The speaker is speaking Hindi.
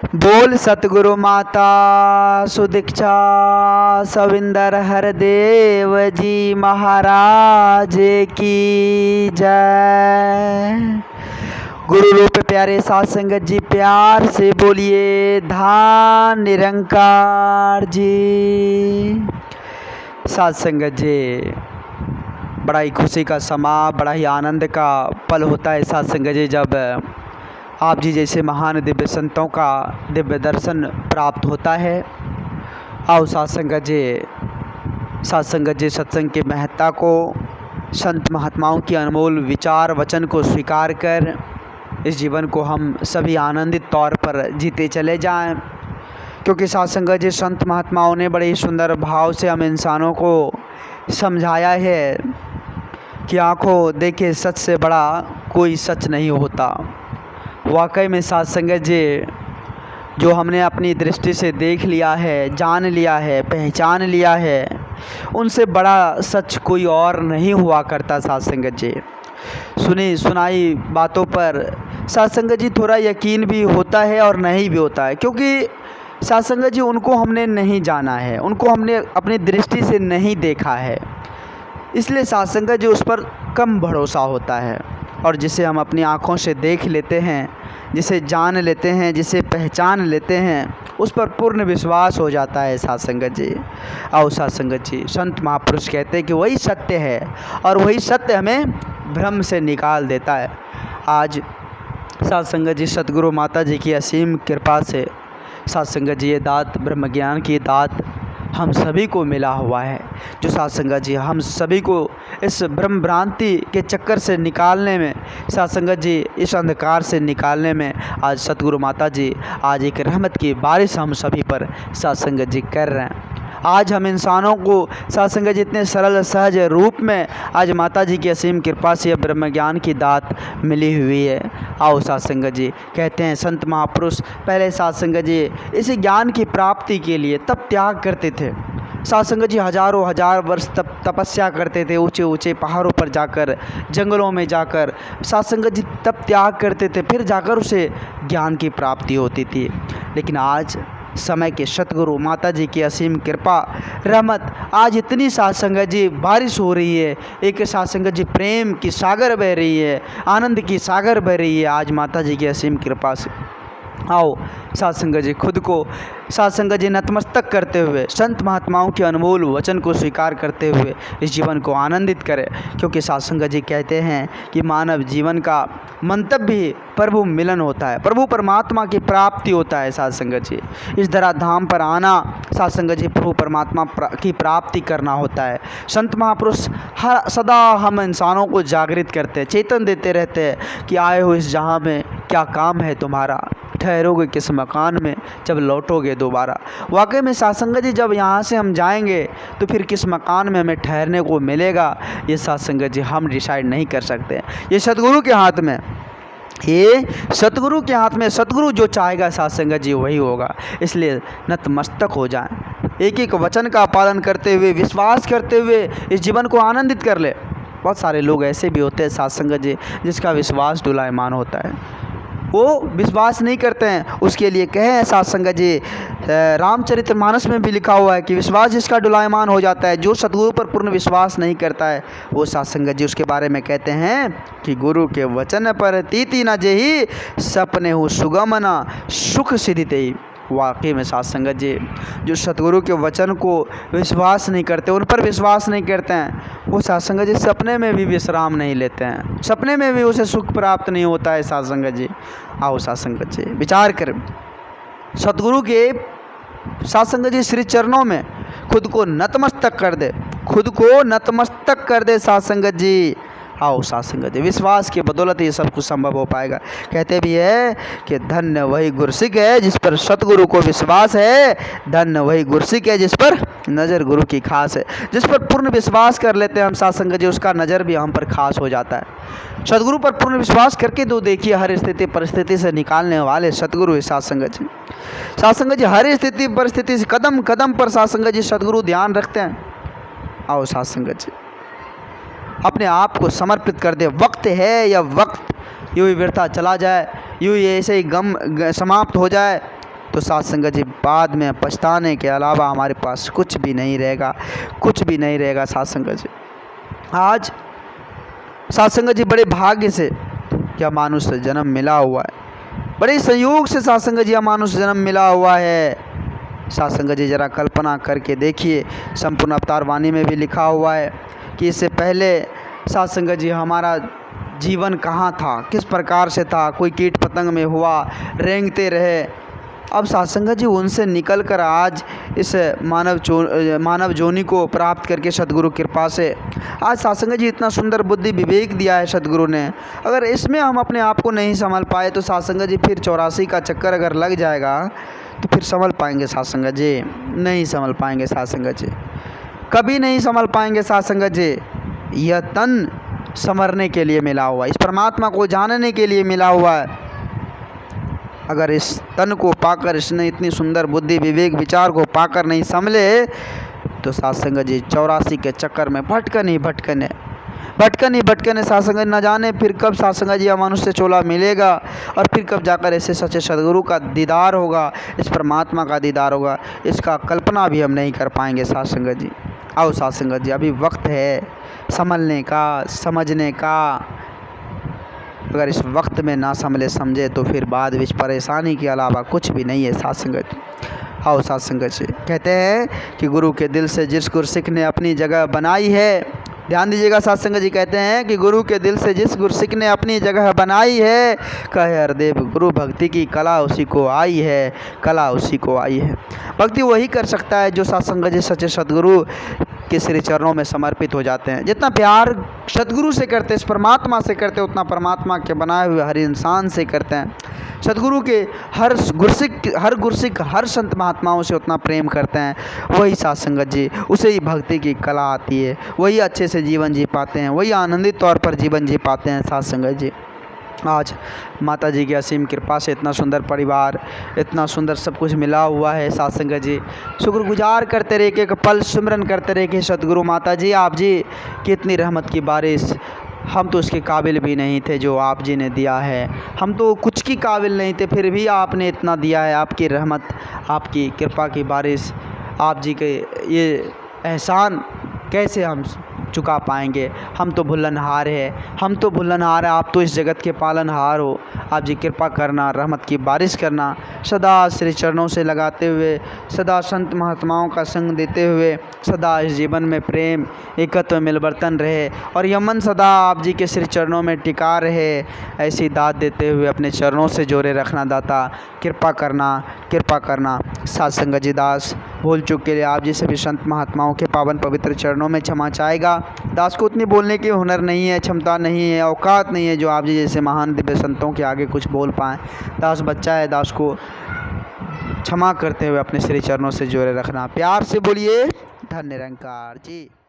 बोल सतगुरु माता सुदीक्षा सविंदर हरदेव जी महाराज की जय। गुरु रूप प्यारे साध संगत जी प्यार से बोलिए धाम निरंकार जी। साध संगत जी, बड़ा ही खुशी का समा, बड़ा ही आनंद का पल होता है साध संगत जी जब आप जी जैसे महान दिव्य संतों का दिव्य दर्शन प्राप्त होता है। आओ साध संगत जी सत्संग की महत्ता को, संत महात्माओं की अनमोल विचार वचन को स्वीकार कर इस जीवन को हम सभी आनंदित तौर पर जीते चले जाएं। क्योंकि साध संगत जी संत महात्माओं ने बड़े ही सुंदर भाव से हम इंसानों को समझाया है कि आँखों देखे सच से बड़ा कोई सच नहीं होता। वाकई में साध संगत जी, जो हमने अपनी दृष्टि से देख लिया है, जान लिया है, पहचान लिया है, उनसे बड़ा सच कोई और नहीं हुआ करता। साध संगत जी सुनी सुनाई बातों पर साध संगत जी थोड़ा यकीन भी होता है और नहीं भी होता है, क्योंकि साध संगत जी उनको हमने नहीं जाना है, उनको हमने अपनी दृष्टि से नहीं देखा है, इसलिए साध संगत जी उस पर कम भरोसा होता है। और जिसे हम अपनी आँखों से देख लेते हैं, जिसे जान लेते हैं, जिसे पहचान लेते हैं, उस पर पूर्ण विश्वास हो जाता है साध संगत जी। आओ साध संगत जी, संत महापुरुष कहते हैं कि वही सत्य है और वही सत्य हमें भ्रम से निकाल देता है। आज साध संगत जी सतगुरु माता जी की असीम कृपा से साध संगत जी ये दात, ब्रह्म ज्ञान की दात हम सभी को मिला हुआ है। जो साध संगत जी हम सभी को इस ब्रह्म भ्रांति के चक्कर से निकालने में, साध संगत जी इस अंधकार से निकालने में आज सतगुरु माता जी आज एक रहमत की बारिश हम सभी पर साध संगत जी कर रहे हैं। आज हम इंसानों को साध संगत जी इतने सरल सहज रूप में आज माता जी की असीम कृपा से ब्रह्म ज्ञान की दात मिली हुई है। आओ साध संगत जी, कहते हैं संत महापुरुष पहले साध संगत जी इस ज्ञान की प्राप्ति के लिए तप त्याग करते थे। साध संगत जी हजारों हजार वर्ष तपस्या करते थे, ऊंचे ऊंचे पहाड़ों पर जाकर, जंगलों में जाकर साध संगत जी तप त्याग करते थे, फिर जाकर उसे ज्ञान की प्राप्ति होती थी। लेकिन आज समय के सतगुरु माता जी की असीम कृपा रहमत आज इतनी साध संगत जी बारिश हो रही है, एक साध संगत जी प्रेम की सागर बह रही है, आनंद की सागर बह रही है आज माता जी की असीम कृपा से। आओ साध संगत जी खुद को साध संगत जी नतमस्तक करते हुए, संत महात्माओं के अनमोल वचन को स्वीकार करते हुए इस जीवन को आनंदित करें। क्योंकि साध संगत जी कहते हैं कि मानव जीवन का मंतव्य ही प्रभु मिलन होता है, प्रभु परमात्मा की प्राप्ति होता है। साध संगत जी इस धरा धाम पर आना साध संगत जी प्रभु परमात्मा की प्राप्ति करना होता है। संत महापुरुष हर सदा हम इंसानों को जागृत करते हैं, चेतन देते रहते हैं कि आए हो इस जहाँ में क्या काम है तुम्हारा, ठहरोगे किस मकान में जब लौटोगे दोबारा। वाकई में साध संगत जी जब यहाँ से हम जाएंगे तो फिर किस मकान में हमें ठहरने को मिलेगा, ये साध संगत जी हम डिसाइड नहीं कर सकते। ये सतगुरु के हाथ में, ये सतगुरु के हाथ में, सतगुरु जो चाहेगा साध संगत जी वही होगा। इसलिए नतमस्तक हो जाएं, एक एक वचन का पालन करते हुए, विश्वास करते हुए इस जीवन को आनंदित कर ले। बहुत सारे लोग ऐसे भी होते हैं साध संगत जी जिसका विश्वास डुलायमान होता है, वो विश्वास नहीं करते हैं। उसके लिए कहे साध संगत जी, रामचरितमानस में भी लिखा हुआ है कि विश्वास जिसका डुलायमान हो जाता है, जो सतगुरु पर पूर्ण विश्वास नहीं करता है, वो साध संगत जी उसके बारे में कहते हैं कि गुरु के वचन पर तीति न जेहि, सपने हो सुगम न सुख सिद्धि तेहि। वाकई में साध संगत जी जो सतगुरु के वचन को विश्वास नहीं करते, उन पर विश्वास नहीं करते हैं, वो साध संगत जी सपने में भी विश्राम नहीं लेते हैं, सपने में भी उसे सुख प्राप्त नहीं होता है। साध संगत जी आओ साध संगत जी विचार करें, सतगुरु के साध संगत जी श्री चरणों में खुद को नतमस्तक कर दे, खुद को नतमस्तक कर दे साध संगत जी। आओ साध संगत जी, विश्वास की बदौलत ये सब कुछ संभव हो पाएगा। कहते भी है कि धन्य वही गुरसिक है जिस पर सतगुरु को विश्वास है, धन्य वही गुरसिक है जिस पर नज़र गुरु की खास है। जिस पर पूर्ण विश्वास कर लेते हैं हम साध संगत जी, उसका नज़र भी हम पर खास हो जाता है। सतगुरु पर पूर्ण विश्वास करके तो देखिए, हर स्थिति परिस्थिति से निकालने वाले सतगुरु है साध संगत जी। साध संगत जी हर स्थिति परिस्थिति से कदम कदम पर साध संगत जी सतगुरु ध्यान रखते हैं। आओ साध संगत जी अपने आप को समर्पित कर दे। वक्त है या वक्त यूँ ही व्यर्था चला जाए, यूँ ही ऐसे ही गम समाप्त हो जाए, तो साथ संगत जी बाद में पछताने के अलावा हमारे पास कुछ भी नहीं रहेगा, कुछ भी नहीं रहेगा साथ संगत जी। आज साथ संगत जी बड़े भाग्य से क्या मानुष जन्म मिला हुआ है, बड़े संयोग से साथ संगत जी मानुष जन्म मिला हुआ है। साथ संगत जी ज़रा कल्पना करके देखिए, संपूर्ण अवतार वाणी में भी लिखा हुआ है कि इससे पहले साथ संगत जी हमारा जीवन कहाँ था, किस प्रकार से था, कोई कीट पतंग में हुआ, रेंगते रहे। अब साथ संगत जी उनसे निकल कर आज इस मानव जोनी को प्राप्त करके सदगुरु कृपा से आज साथ संगत जी इतना सुंदर बुद्धि विवेक दिया है सदगुरु ने। अगर इसमें हम अपने आप को नहीं संभाल पाए तो साथ संगत जी फिर 84 का चक्कर अगर लग जाएगा तो फिर संभल पाएंगे साथ संगत जी? नहीं संभल पाएंगे साथ संगत जी, कभी नहीं संभल पाएंगे साथ संगत जी। यह तन संवरने के लिए मिला हुआ है, इस परमात्मा को जानने के लिए मिला हुआ है। अगर इस तन को पाकर इसने इतनी सुंदर बुद्धि विवेक विचार को पाकर नहीं संभले तो साथ संगत जी 84 के चक्कर में भटकन ही भटकन साथ संगत न जाने फिर कब साथ संगत जी मनुष्य चोला मिलेगा और फिर कब जाकर ऐसे सच्चे सदगुरु का दीदार होगा, इस परमात्मा का दीदार होगा, इसका कल्पना भी हम नहीं कर पाएंगे साथ संगत जी। आओ साथ संगत जी, अभी वक्त है संभलने का, समझने का। अगर इस वक्त में ना समझे तो फिर बाद में परेशानी के अलावा कुछ भी नहीं है साथ संगत। आओ साथ संगत जी, कहते हैं कि गुरु के दिल से जिस गुरसिक ने अपनी जगह बनाई है, ध्यान दीजिएगा साथ संगत जी, कहते हैं कि गुरु के दिल से जिस गुरसिक ने अपनी जगह बनाई है, कहे हरदेव गुरु भक्ति की कला उसी को आई है, कला उसी को आई है। भक्ति वही कर सकता है जो साथ संगत जी सच्चे सदगुरु के श्री चरणों में समर्पित हो जाते हैं। जितना प्यार सदगुरु से करते हैं, इस परमात्मा से करते हैं, उतना परमात्मा के बनाए हुए हर इंसान से करते हैं। सदगुरु के हर गुरसिक हर संत महात्माओं से उतना प्रेम करते हैं। वही साथ संगत जी, उसे ही भक्ति की कला आती है, वही अच्छे से जीवन जी पाते हैं, वही आनंदित तौर पर जीवन जी पाते हैं साथ संगत जी। आज माता जी की असीम कृपा से इतना सुंदर परिवार, इतना सुंदर सब कुछ मिला हुआ है साथ संगत जी। शुक्रगुजार करते रहे, एक पल सिमरन करते रहे कि सदगुरु माता जी आप जी की इतनी रहमत की बारिश, हम तो इसके काबिल भी नहीं थे जो आप जी ने दिया है, हम तो कुछ की काबिल नहीं थे, फिर भी आपने इतना दिया है। आपकी रहमत, आपकी कृपा की बारिश, आप जी के ये एहसान कैसे हम चुका पाएंगे। हम तो भुल्लनहार हैं, हम तो भुल्लनहार हैं, आप तो इस जगत के पालनहार हो। आप जी कृपा करना, रहमत की बारिश करना, सदा श्री चरणों से लगाते हुए, सदा संत महात्माओं का संग देते हुए, सदा इस जीवन में प्रेम एकत्व मिलवर्तन रहे और यमन सदा आप जी के श्री चरणों में टिका रहे। ऐसी दात देते हुए अपने चरणों से जोड़े रखना दाता, कृपा करना। साथ संगत जी दास भूल चूक के लिए आप जी सभी संत महात्माओं के पावन पवित्र चरणों में क्षमा चाहेगा। दास को उतनी बोलने की हुनर नहीं है, क्षमता नहीं है, औकात नहीं है जो आप जी जैसे महान दिव्य संतों के आगे कुछ बोल पाएँ। दास बच्चा है, दास को क्षमा करते हुए अपने श्री चरणों से जोड़े रखना। प्यार से बोलिए धन्य निरंकार जी।